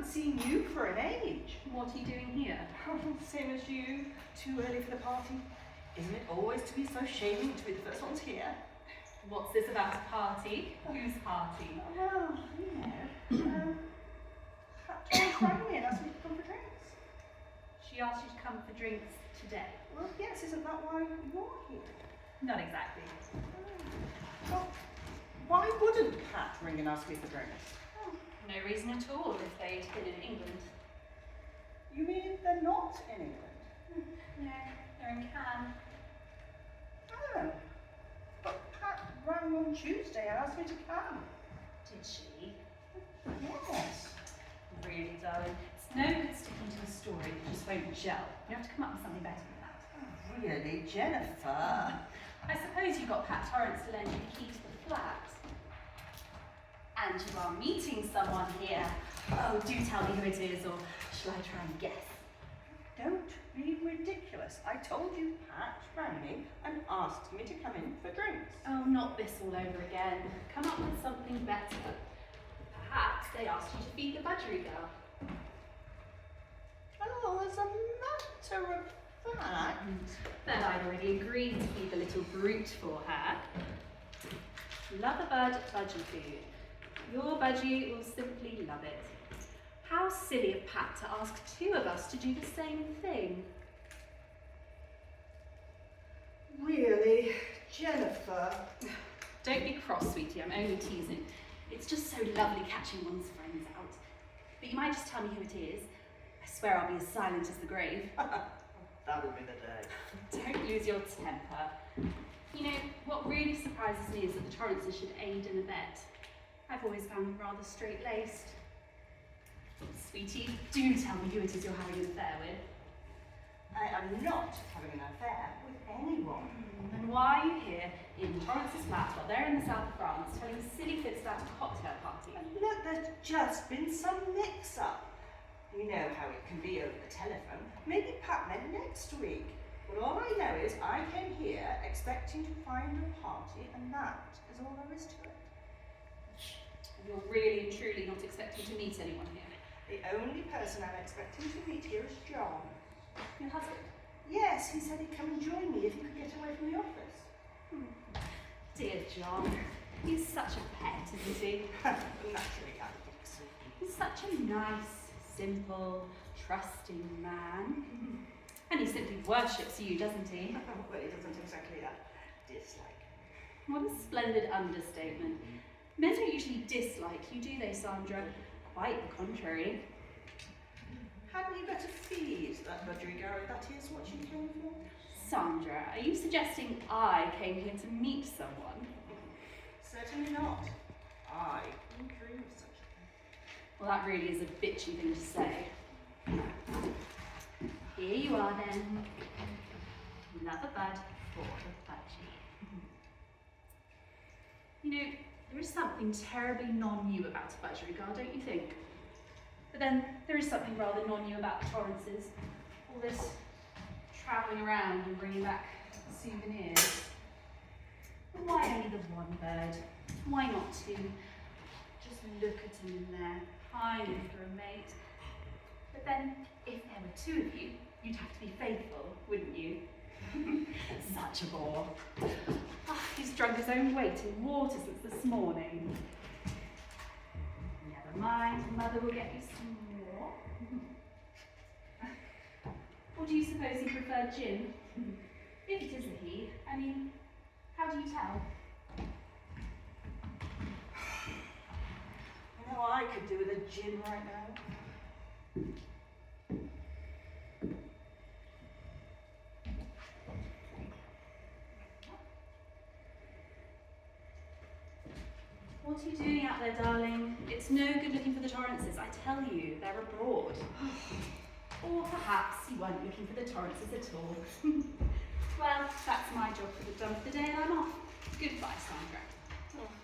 seen you for an age. What are you doing here? Same as you. Too early for the party. Isn't it always to be so shaming to be the first ones here? What's this about a party? Whose party? Well, you know. Hart rang me and asked me to come for drinks. She asked you to come for drinks today? Well, yes, isn't that why you're here? Not exactly. Well, why wouldn't Pat ring and ask me for drinks? No reason at all if they'd been in England. You mean they're not in England? No, they're in Cannes. Oh. But Pat rang on Tuesday and asked me to come. Did she? Yes. Really, darling. It's no good sticking to a story that just won't gel. You have to come up with something better than that. Oh, really, Jennifer? I suppose you got Pat Torrance to lend you the key to the flat. And you are meeting someone here. Oh, do tell me who it is, or shall I try and guess? Don't be ridiculous. I told you Pat rang me and asked me to come in for drinks. Oh, not this all over again. Come up with something better. Perhaps they asked you to feed the budgery girl. Oh, as a matter of fact. Then I'd already agreed to feed the little brute for her. Love a budgie food. Your budgie will simply love it. How silly of Pat to ask two of us to do the same thing. Really, Jennifer? Don't be cross, sweetie, I'm only teasing. It's just so lovely catching one's friends out. But you might just tell me who it is. I swear I'll be as silent as the grave. That'll be the day. Don't lose your temper. You know, what really surprises me is that the Torrances should aid and abet. I've always found them rather straight-laced. Sweetie, do tell me who it is you're having an affair with. I am not having an affair with anyone. Then why are you here in Torrance's flat while they're in the south of France telling silly fibs about a cocktail party? Look, there's just been some mix-up. You know how it can be over the telephone. Maybe Pat meant next week. But all I know is I came here expecting to find a party, and that is all there is to it. You're really and truly not expecting to meet anyone here? The only person I'm expecting to meet here is John. Your husband? Yes, he said he'd come and join me if he could get away from the office. Dear John, he's such a pet, isn't he? Naturally, I think so. He's such a nice, simple, trusting man. And he simply worships you, doesn't he? Well, he doesn't exactly dislike. What a splendid understatement. Men don't usually dislike you, do they, Sandra? Quite the contrary. Hadn't you better feed that budgery girl if that is what you came for? Sandra, are you suggesting I came here to meet someone? Certainly not. I wouldn't dream of such a thing. Well, that really is a bitchy thing to say. Here you are then. Love a bud for the budgie. You know, there is something terribly non-you about a budgery girl, don't you think? But then there is something rather non-you about the Torrances. All this travelling around and bringing back souvenirs. But why only the one bird? Why not two? Just look at him in there, pining for a mate. But then, if there were two of you, you'd have to be faithful, wouldn't you? Such a bore. Oh, he's drunk his own weight in water since this morning. Never mind, Mother will get you some more. Or do you suppose he preferred gin? If it is a he, I mean, how do you tell? You know what I could do with a gin right now? What are you doing out there, darling? It's no good looking for the Torrances, I tell you, they're abroad. Or perhaps you weren't looking for the Torrances at all. Well, that's my job done for the day and I'm off. Goodbye, Sandra.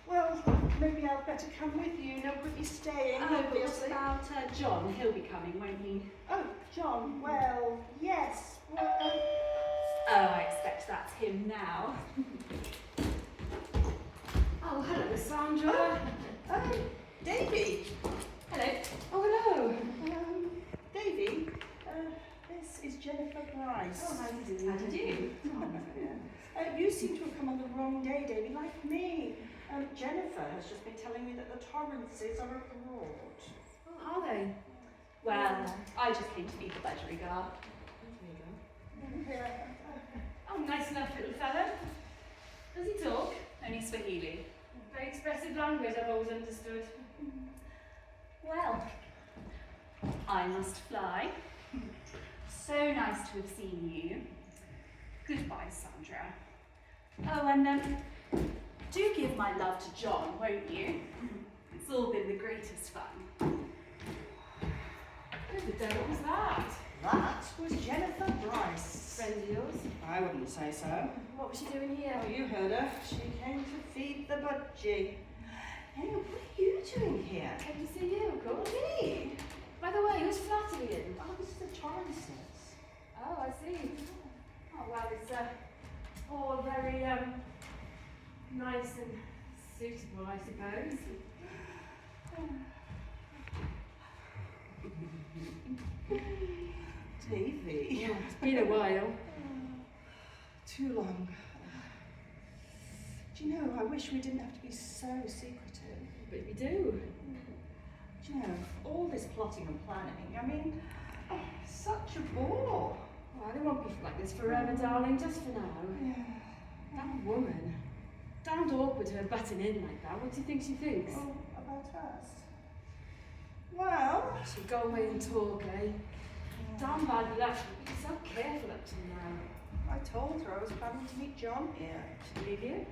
Well, maybe I'd better come with you. No point me staying. Oh, but what about John? He'll be coming, won't he? Oh, John. Well, yes. Well, Oh, I expect that's him now. Oh, hello, Sandra. Davy. Hello. Oh, hello. Davy, this is Jennifer Bryce. Oh, how do you do? How did you? You seem to have come on the wrong day, Davy, like me. Jennifer has just been telling me that the Torrances are abroad. Oh, are they? Well, I just came to meet the budgery guard. Oh, nice enough little fellow. Does he talk? Only Swahili. Very expressive language, I've always understood. Well, I must fly. So nice to have seen you. Goodbye, Sandra. Oh, and do give my love to John, won't you? It's all been the greatest fun. Who the devil was that? That was Jennifer Bryce. Friend of yours? I wouldn't say so. What was she doing here? Oh, you heard her. She came to feed the budgie. Hey, what are you doing here? Came to see you, of course. Me? By the way, who's flattering? Oh, this is the Torrances. Oh, I see. Oh, well, it's all very nice and suitable, I suppose. Davy. Yeah, it's been a while. Too long. Do you know, I wish we didn't have to be so secretive. But we do. Do you know, all this plotting and planning, I mean, such a bore. Oh, I don't want to be like this forever, darling, just for now. Yeah. That woman. Damned awkward her butting in like that. What do you think she thinks? Oh, about us? Well, She'd go away and talk, eh? Damn bad with that. She'd be so careful up to now. I told her I was planning to meet John here. She'd leave you?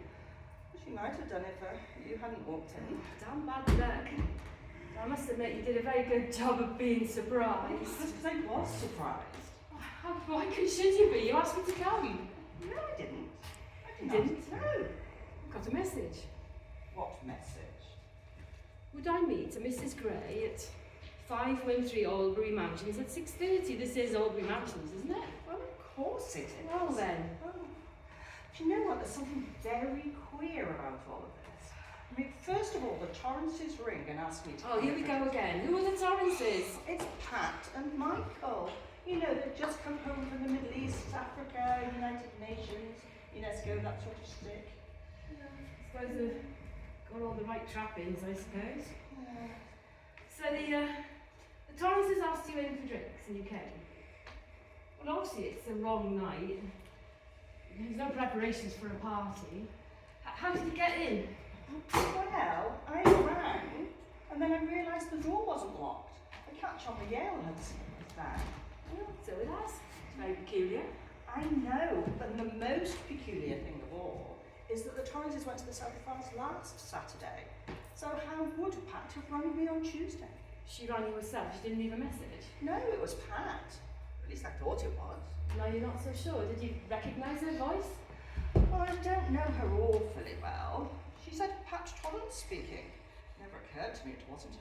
She might have done it if you hadn't walked in. Damn bad luck. I must admit you did a very good job of being surprised. I was surprised. Why should you be? You asked me to come. No, I didn't. You didn't? No. Got a message. What message? Would I meet a Mrs. Gray at 513 Albury Mansions at 6:30? This is Albury Mansions, isn't it? Well, of course it is. Well then. Oh. Do you know what? There's something very queer about all of this. I mean, first of all, the Torrances ring and ask me to. Oh, here we go again. Who are the Torrances? It's Pat and Michael. You know, they've just come home from the Middle East, Africa, United Nations, UNESCO, that sort of stick. Yeah, I suppose they've got all the right trappings, I suppose. Yeah. So the Torrances asked you in for drinks and you came. Well, obviously it's the wrong night. There's no preparations for a party. How did you get in? Well, I rang, and then I realised the door wasn't locked. The catch on the Yale was down. Well, so it has. It's very peculiar. I know, but the most peculiar thing of all is that the Torrances went to the South of France last Saturday. So how would Pat have rung me on Tuesday? She rang you herself. She didn't leave a message. No, it was Pat. At least I thought it was. No, you're not so sure. Did you recognise her voice? Well, I don't know her awfully well. She said Pat Torrance speaking. Never occurred to me it wasn't her.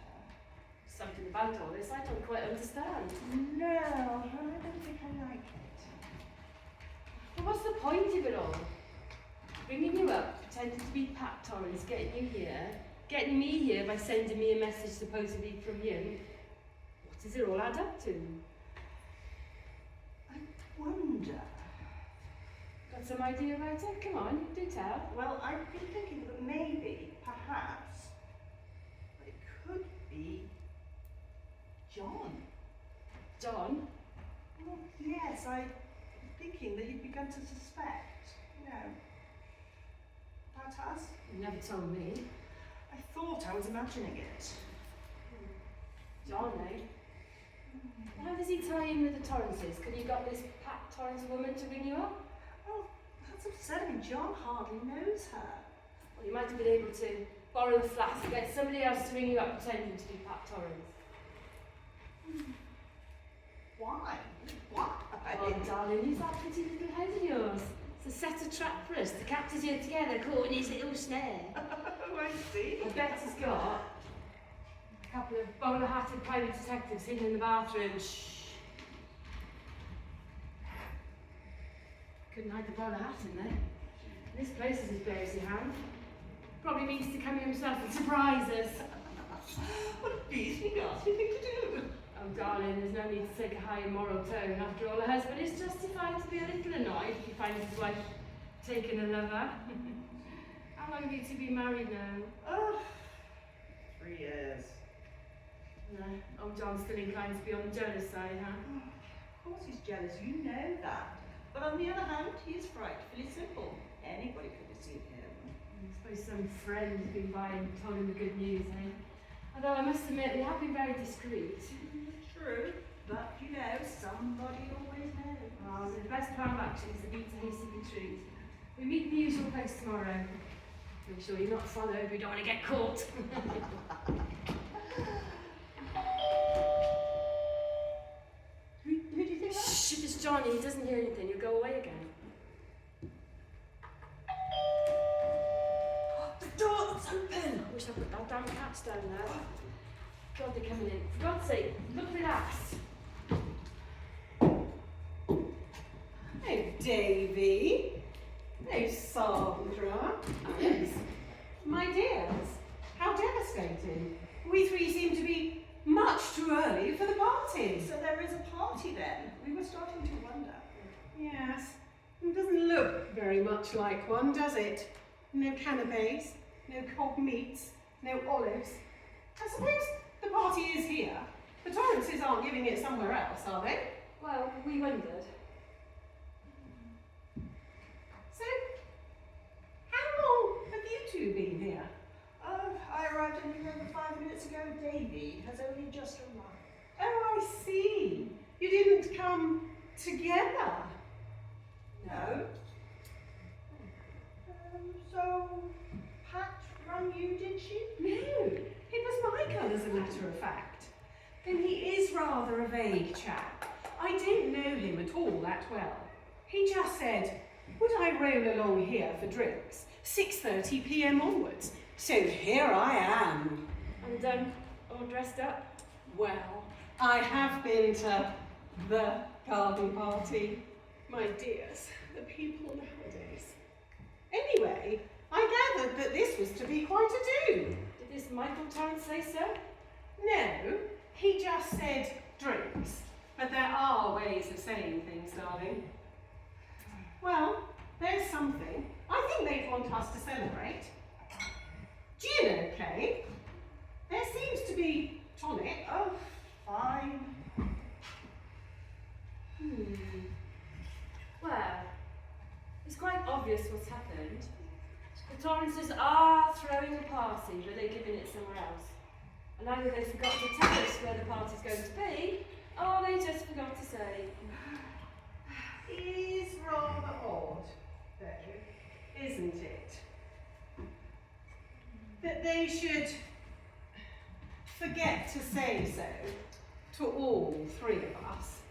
Something about all this I don't quite understand. No, I don't think I like it. But what's the point of it all? Bringing you up, pretending to be Pat Torrance, getting you here, getting me here by sending me a message supposedly from you. What does it all add up to? I wonder. Got some idea about it? Come on, do tell. Well, I've been thinking that maybe, perhaps, it could be John. John? Well, yes, I'm thinking that you've begun to suspect, you know, about us. You never told me. I thought I was imagining it. John, eh? How does he tie in with the Torrances? Can you got this Pat Torrance woman to ring you up? Oh, that's upsetting. John hardly knows her. Well, you might have been able to borrow the flat and get somebody else to ring you up pretending to be Pat Torrance. Why? Why? Oh, darling, use that pretty little head of yours. It's a set a trap for us. The captors you together caught in his little snare. Oh, I see. I bet he's got a couple of bowler-hatted private detectives hidden in the bathroom. Shh. Couldn't hide the bowler hat in there. This place is as bare as your hand. Probably means to come here himself and surprise us. What a beastly nasty thing to do. Oh, darling, there's no need to take a higher moral tone. After all, a husband is justified to be a little annoyed if he finds his wife taking a lover. How long have you two been married now? Oh, 3 years. No, old John's still inclined to be on the jealous side, huh? Of course he's jealous, you know that. But on the other hand, he is frightfully simple. Anybody could deceive him. I suppose some friend has been by and told him the good news, eh? Although I must admit, they have been very discreet. True, but you know, somebody always knows. Oh, so the best plan of action is to beat a hasty retreat. We meet in the usual place tomorrow. Make sure you're not followed if you don't want to get caught. Who do you think that? Shh, if it's Johnny, he doesn't hear anything, you'll go away again. The door's open! I wish I put that damn cat's down there. God, they're coming in. For God's sake, look relaxed. Oh, Davy. Oh, Sandra. Alex. My dears, how devastating. We 3 seem to be much too early for the party. So there is a party then? We were starting to wonder. Yes, it doesn't look very much like one, does it? No canapes, no cold meats, no olives. I suppose the party is here. The Torrances aren't giving it somewhere else, are they? Well, we wondered. So, how long have you two been here? I arrived in the room 5 minutes ago. Davy has only just arrived. Oh, I see. You didn't come together. No. So, Pat rang you, did she? No, it was Michael, as a matter of fact. Then he is rather a vague chap. I didn't know him at all that well. He just said, would I roll along here for drinks, 6:30 p.m. onwards? So here I am. And, all dressed up? Well, I have been to the garden party. My dears, the people nowadays. Anyway, I gathered that this was to be quite a do. Did this Michael Torrance say so? No, he just said drinks. But there are ways of saying things, darling. Well, there's something. I think they'd want us to celebrate. Gin, okay? There seems to be tonic. Oh, fine. Well, it's quite obvious what's happened. The Torrances are throwing a party, but they're giving it somewhere else. And either they forgot to tell us where the party's going to be, or they just forgot to say. Is rather odd, though, isn't it? That they should forget to say so to all 3 of us.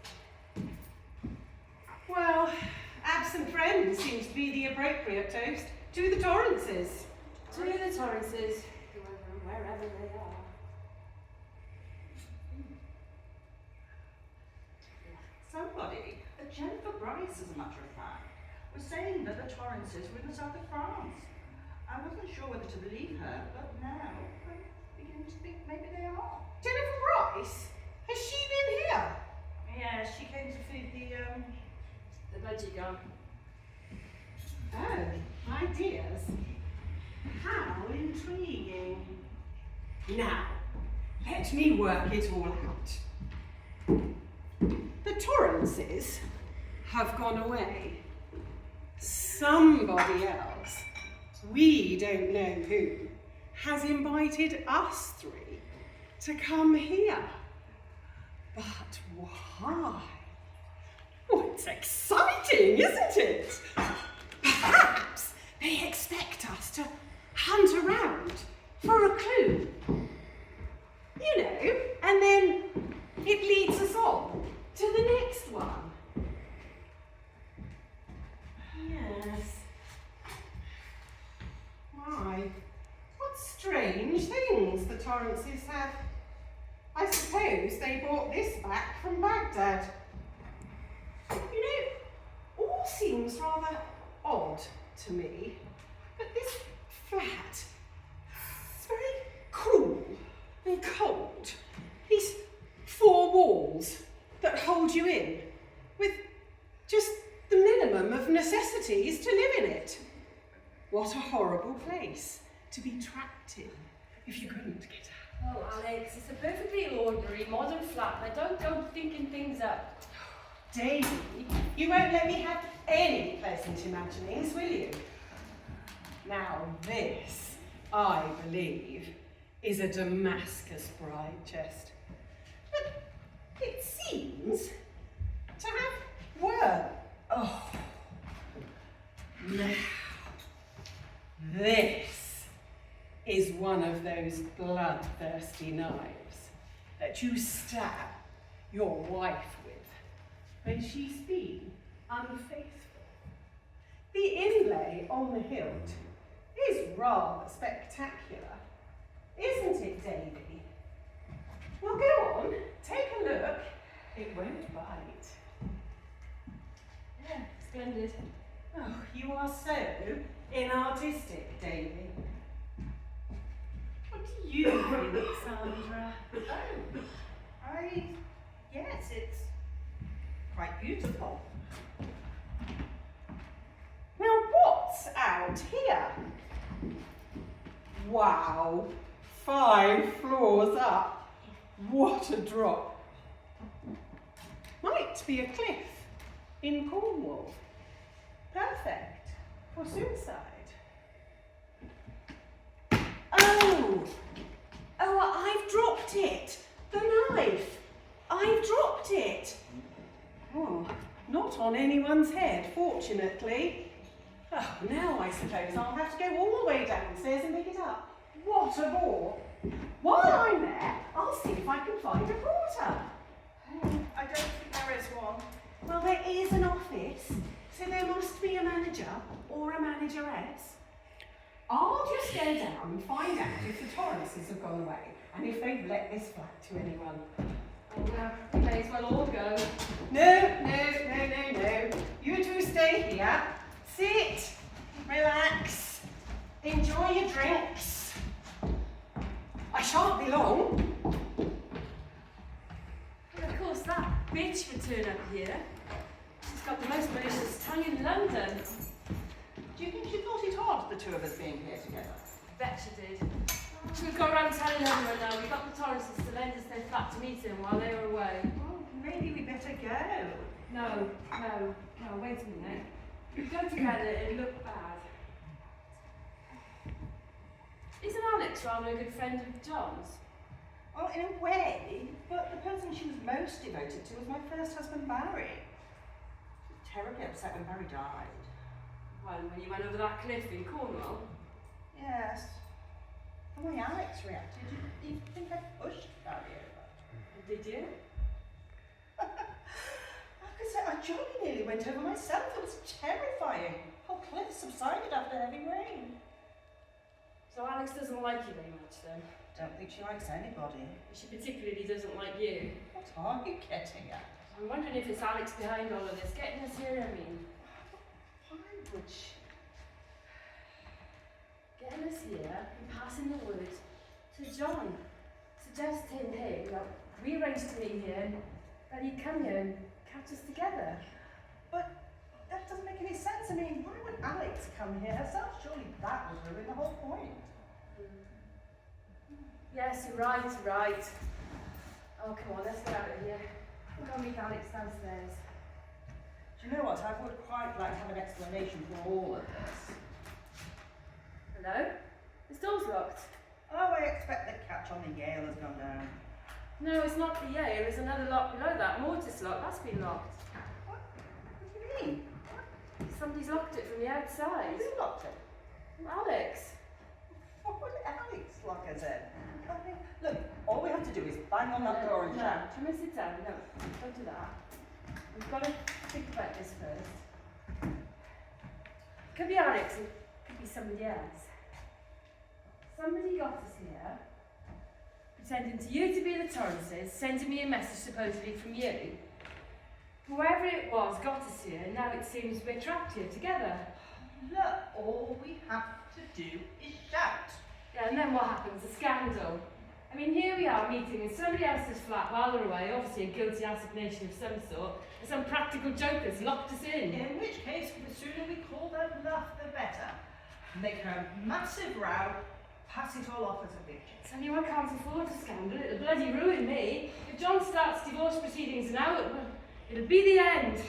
Well, absent friends seems to be the appropriate toast to the Torrances. To the Torrances, whoever and wherever they are. Somebody, Jennifer Bryce as a matter of fact, was saying that the Torrances were in the south of France. I wasn't sure whether to believe her, but now I'm beginning to think maybe they are. Jennifer Bryce? Has she been here? Yeah, she came to feed The budgie gone. Oh, my dears. How intriguing. Now, let me work it all out. The Torrances have gone away. Somebody else, we don't know who, has invited us 3 to come here. But why? Oh, it's exciting, isn't it? Perhaps they expect us to hunt around for a clue. You know, and then it leads us on to the next one. Yes. Why? What strange things the Torrances have. I suppose they brought this back from Baghdad. You know, all seems rather odd to me. But this flat, it's very cool. cold. These four walls that hold you in, with just the minimum of necessities to live in it. What a horrible place to be trapped in if you couldn't get out. Oh, Alex, it's a perfectly ordinary modern flat. I don't go thinking things up. Davy, you won't let me have any pleasant imaginings, will you? Now this, I believe, is a Damascus bride chest. But it seems to have work. Oh, now, this is one of those bloodthirsty knives that you stab your wife with when she's been unfaithful. The inlay on the hilt is rather spectacular, isn't it, Davy? Well, go on, take a look. It won't bite. Yeah, splendid. Oh, you are so inartistic, Davy. What do you think, Sandra? Oh, yes, it's quite beautiful. Now, what's out here? Wow, 5 floors up. What a drop. Might be a cliff in Cornwall. Perfect for suicide. Oh, I've dropped it. The knife. I've dropped it. Oh, not on anyone's head, fortunately. Oh, now I suppose I'll have to go all the way downstairs and pick it up. What a bore. While I'm there, I'll see if I can find a porter. I don't think there is one. Well, there is an office, so there must be a manager or a manageress. I'll just go down and find out if the Torrances have gone away and if they've let this flat to anyone. Oh, well, we may as well all go. No. You two stay here. Sit, relax, enjoy your drinks. I shan't be long. Well, of course, that bitch would turn up here. She's got the most malicious tongue in London. Do you think she thought it odd, the two of us being here together? Bet she did. We've got around telling everyone now. We got the Torrances to lend us their flat to meet him while they were away. Oh, maybe we better go. No, wait a minute. If we go together, it'd look bad. Isn't Alex rather a good friend of John's? Well, in a way, but the person she was most devoted to was my first husband, Barry. She was terribly upset when Barry died. Well, when you went over that cliff in Cornwall. Yes. The way Alex reacted, you think I pushed Barry over? Did you? Like I said, I jolly nearly went over myself. It was terrifying. The whole cliff subsided after heavy rain. So Alex doesn't like you very much then? Don't think she likes anybody. She particularly doesn't like you. What are you getting at? I'm wondering if it's Alex behind all of this, getting us here, I mean. Why would she? Getting us here and passing the word to John. Suggesting, hey, well, we arranged to meet here, that he'd come here and catch us together. But that doesn't make any sense. I mean, why would Alex come here herself? Surely that would ruin the whole point. Yes, you're right. Oh, come on, let's get out of here. We'll go meet Alex downstairs. Do you know what? I would quite like to have an explanation for all of this. Hello? This door's locked. Oh, I expect the catch on the Yale has gone down. No, it's not the Yale. There's another lock below that. Mortise lock. That's been locked. What do you mean? Somebody's locked it from the outside. Who locked it? Alex. What would Alex lock us in? I mean, look, all we have to do is bang on that door and shout. Come and sit down. No, don't do that. We've got to think about this first. Could be Alex. It could be somebody else. Somebody got us here, pretending to you to be the Torrances, sending me a message supposedly from you. Whoever it was got us here, and now it seems we're trapped here together. Look, all we have to do is shout. Yeah, and then what happens? A scandal. I mean, here we are meeting in somebody else's flat while they're away, obviously a guilty assignation of some sort, and some practical jokers locked us in. In which case, the sooner we call them bluff, the better. Make her a massive row, pass it all off as a victory. Tell you, I can't afford a scandal. It'll bloody ruin me. If John starts divorce proceedings now, it'll be the end.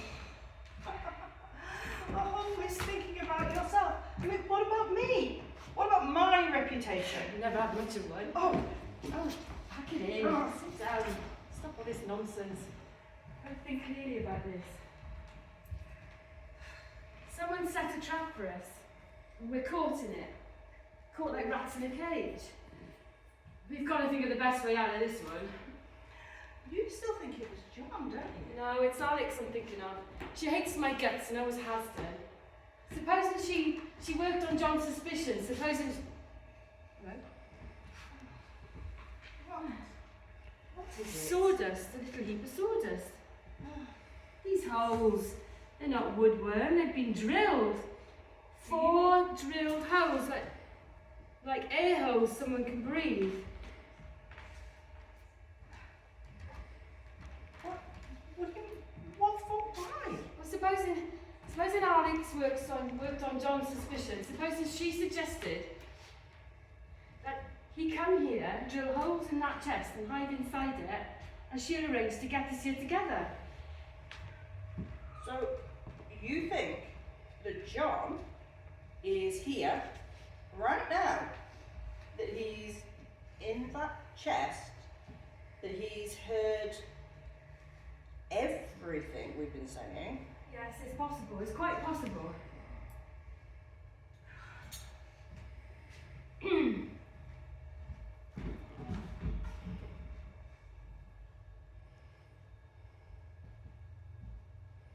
Always thinking about yourself. I mean, what about me? What about my reputation? You never had much of one. Oh, Pack it in. Sit down. Stop all this nonsense. I've think clearly about this. Someone set a trap for us, and we're caught in it. Caught like rats in a cage. We've got to think of the best way out of this one. you still think it was John, don't you? No, it's Alex I'm thinking of. She hates my guts and always has done. Supposing she worked on John's suspicions. Supposing... Hello? What is it? Sawdust, a little heap of sawdust. These holes, they're not woodworm, they've been drilled. 4 drilled holes, like air holes someone can breathe. What for? Why? Well, supposing Alex worked on John's suspicions, supposing she suggested that he come here, drill holes in that chest and hide inside it, and she'll arrange to get us here together. So, you think that John is here right now? That he's in that chest? That he's heard everything we've been saying? Yes, it's possible. It's quite possible.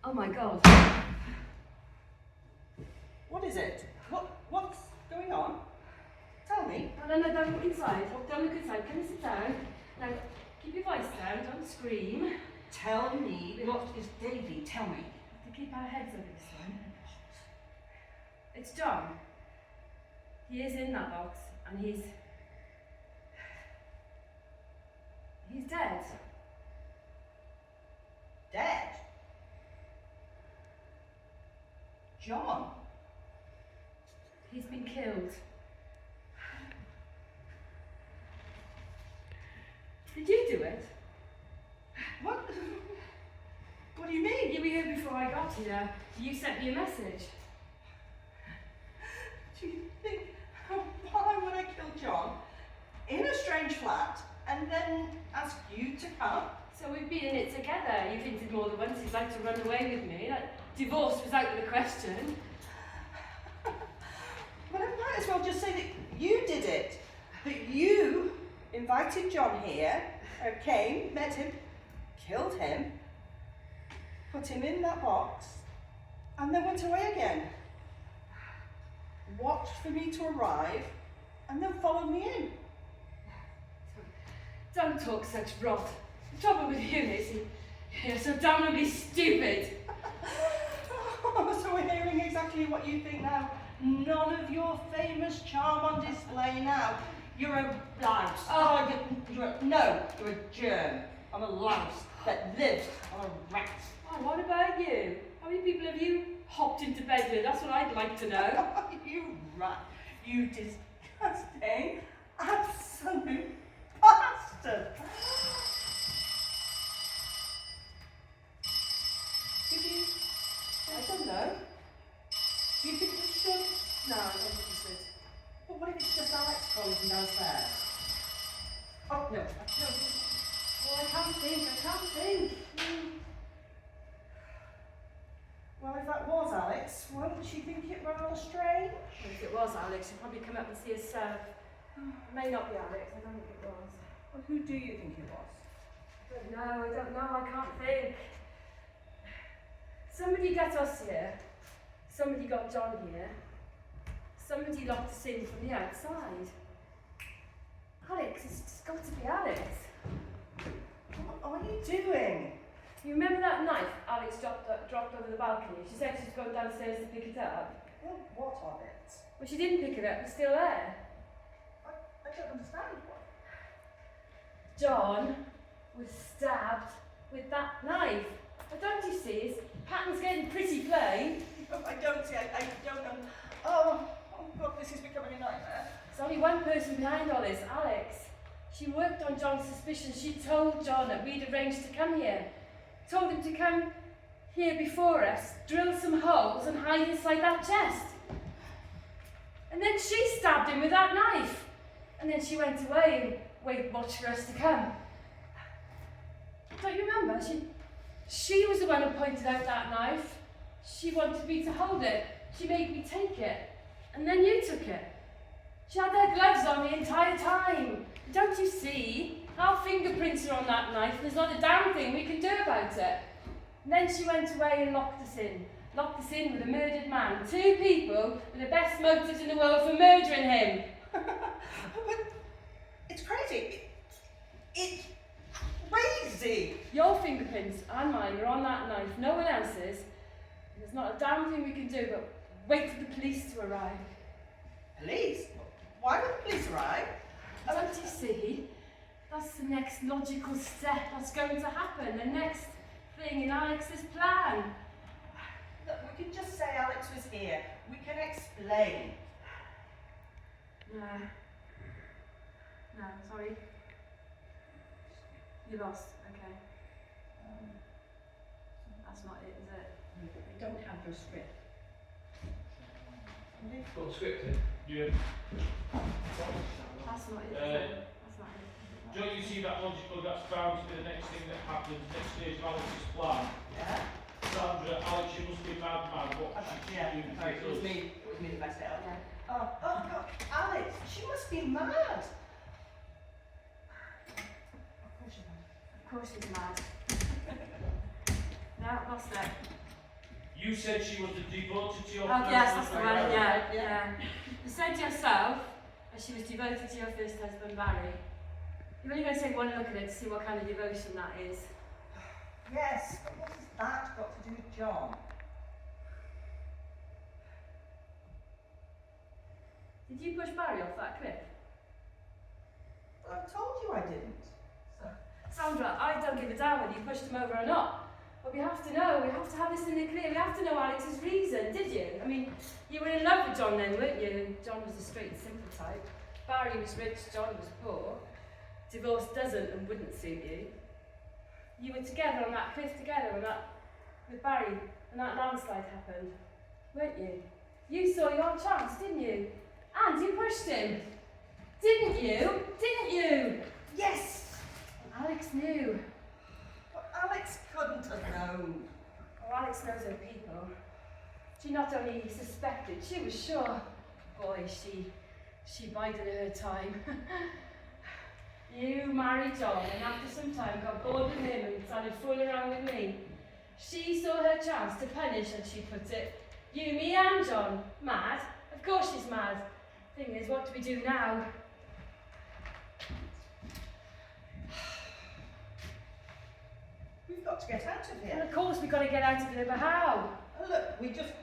Oh my God. What is it? What's going on? Tell me. No, don't look inside. Don't look inside. Can you sit down? Now, keep your voice down. Don't scream. Tell me, what is Davy? Tell me. To keep our heads over this one. It's John. He is in that box, and he's dead. Dead? John? He's been killed. Did you do it? What? What do you mean? You were here before I got here. You sent me a message. Do you think, why would I kill John in a strange flat and then ask you to come? So we've been in it together. You've hinted more than once you'd like to run away with me. That divorce was out of the question. Well, I might as well just say that you did it. That you invited John here, came, met him, killed him, put him in that box, and then went away again. Watched for me to arrive, and then followed me in. Don't talk such rot. The trouble with you is you're so damnably stupid. So we're hearing exactly what you think now. None of your famous charm on display now. You're a louse. You're a germ. I'm a louse that lives on a rat. Oh, what about you? How many people have you hopped into bed with? That's what I'd like to know. You rat. You disgusting, absolute bastard. I don't know. Do you think we should? No, I don't think you should. But what if it's just Alex calling from downstairs? Oh, no. Well, I can't think. Well, if that was Alex, wouldn't she think it rather strange? If it was Alex, she'd probably come up and see herself. It may not be Alex, I don't think it was. Well, who do you think it was? I don't know, I can't think. Somebody got us here. Somebody got John here. Somebody locked us in from the outside. Alex, it's just got to be Alex. What are you doing? You remember that knife Alex dropped over the balcony? She said she was going downstairs to pick it up. Well, what of it? Well, she didn't pick it up, it's still there. I don't understand what. John was stabbed with that knife. But don't you see, his pattern's getting pretty plain. Oh, I don't see, I don't know. Oh God, this is becoming a nightmare. There's only one person behind all this, Alex. She worked on John's suspicions. She told John that we'd arranged to come here. Told him to come here before us, drill some holes and hide inside that chest. And then she stabbed him with that knife. And then she went away and watched for us to come. Don't you remember? She was the one who pointed out that knife. She wanted me to hold it. She made me take it. And then you took it. She had her gloves on the entire time. Don't you see? Our fingerprints are on that knife and there's not a damn thing we can do about it. And then she went away and locked us in. Locked us in with a murdered man. 2 people with the best motives in the world for murdering him. But it's crazy. It's crazy. Your fingerprints and mine are on that knife, no one else's. And there's not a damn thing we can do but wait for the police to arrive. Police? Why would the police arrive? Don't you see? That's the next logical step that's going to happen. The next thing in Alex's plan. Look, we can just say Alex was here. We can explain. No. No, sorry. You lost, okay. That's not it, is it? We don't have your script. Got scripted? Yeah. That's not it, is it? That's not it. Don't you see that logical? That's bound to be the next thing that happens, next stage of Alex's plan. Yeah? Sandra, Alex, you must be mad. What should Yeah, you do sorry, it was me the best out. Oh God, Alex, she must be mad. Of course she's mad. No, lost it. You said she was devoted to your Oh yes, that's first the one, husband. yeah. You said yourself that she was devoted to your first husband, Barry. You're only going to take one look at it to see what kind of devotion that is. Yes, but what has that got to do with John? Did you push Barry off that cliff? Well, I told you I didn't. Sandra, I don't give a damn whether you pushed him over or not. But we have to know, we have to have this in the clear, we have to know Alex's reason, did you? I mean, you were in love with John then, weren't you? John was a straight and simple type. Barry was rich, John was poor. Divorce doesn't and wouldn't suit you. You were together on that cliff together when with Barry and that landslide happened, weren't you? You saw your chance, didn't you? And you pushed him. Didn't you? Didn't you? Yes! Alex knew. But Alex couldn't have known. Oh, Alex knows her people. She not only suspected, she was sure. Boy, she bided her time. You married John and after some time got bored with him and started fooling around with me. She saw her chance to punish, as she put it, you, me and John. Mad? Of course she's mad. Thing is, what do we do now? We've got to get out of Well, here. of course we've got to get out of here, but how? Oh, look, we just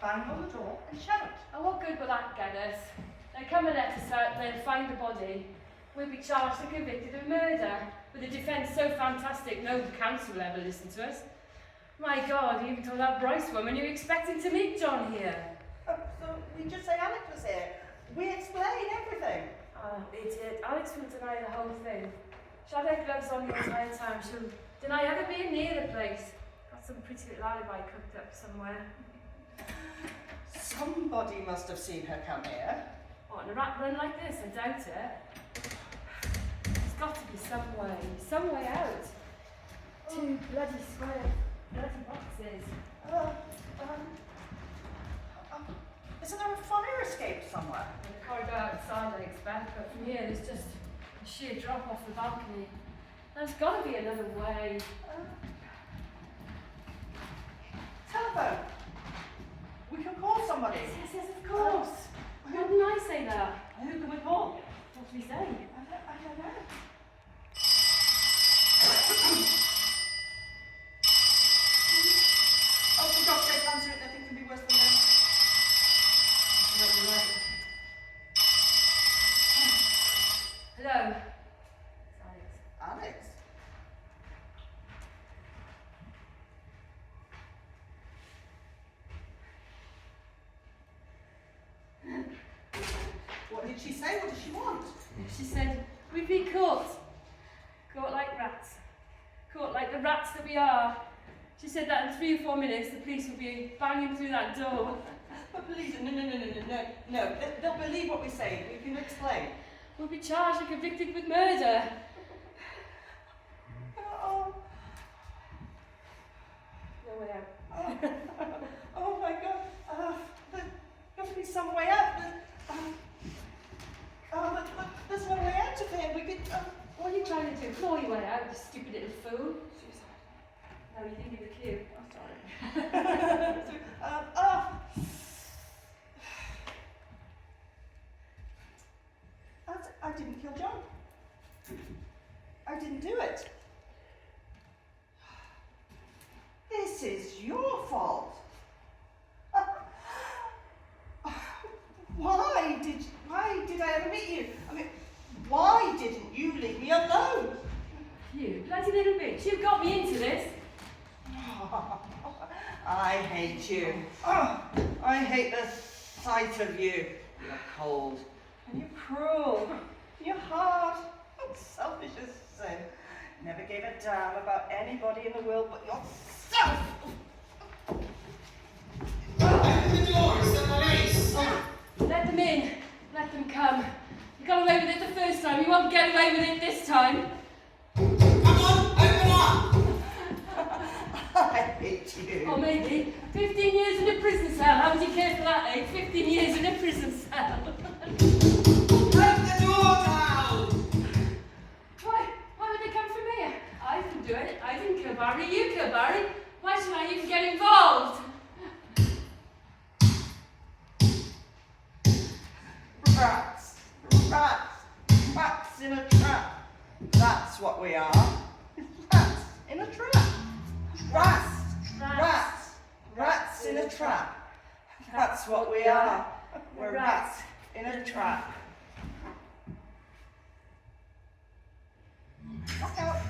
bang on the door and shut it. And what good will that get us? They come and let us out, then find the body. We'll be charged and convicted of murder, with a defence so fantastic no council will ever listen to us. My God, you even told that Bryce woman you were expecting to meet John here. Oh, so we just say Alex was here. We explain everything. Oh, idiot. Alex will deny the whole thing. She had her gloves on the entire time. She'll deny ever being near the place. Got some pretty little alibi cooked up somewhere. Somebody must have seen her come here. What, in a rat run like this? I doubt it. There's got to be some way out. 2 bloody square, bloody boxes. Isn't there a fire escape somewhere? And the corridor outside, I expect, but from here there's just a sheer drop off the balcony. There's got to be another way. Telephone. We can call somebody. Yes, of course. Why didn't I say that? Who can we call? What do we say? I don't know. Oh, for God's sake, answer it. Nothing can be worse than that. Hello. It's Alex. did she say? What does she want? She said, we've been caught. Caught like rats. Caught like the rats that we are. She said that in 3 or 4 minutes the police will be banging through that door. But police, no. They'll believe what we say. We can explain. We'll be charged and convicted with murder. Oh. No way out. Oh my God. There's got to be some way out. There's no way out of here. We could. What are you trying to do? Claw your way out, you stupid little fool. No, you didn't give a cue. Oh, sorry. I didn't kill John. I didn't do it. This is your fault. Why did I ever meet you? I mean, why didn't you leave me alone? You bloody little bitch, you got me into this. I hate you. I hate the sight of you. You're cold and you're cruel. You're hard and selfish as sin. Never gave a damn about anybody in the world but yourself. Open the door, it's the police! Let them in. Let them come. You got away with it the first time. You won't get away with it this time. Come on, open up! I hate you. Or maybe 15 years in a prison cell. How would you care for that, eh? 15 years in a prison cell. Break the door down! Why would they come for me? I didn't do it. I didn't kill Barry. You killed Barry. Why should I even get involved? Rats in a trap. That's what we are. Rats in a trap. Rats in a trap. That's what we are. We're rats in a trap. Look out.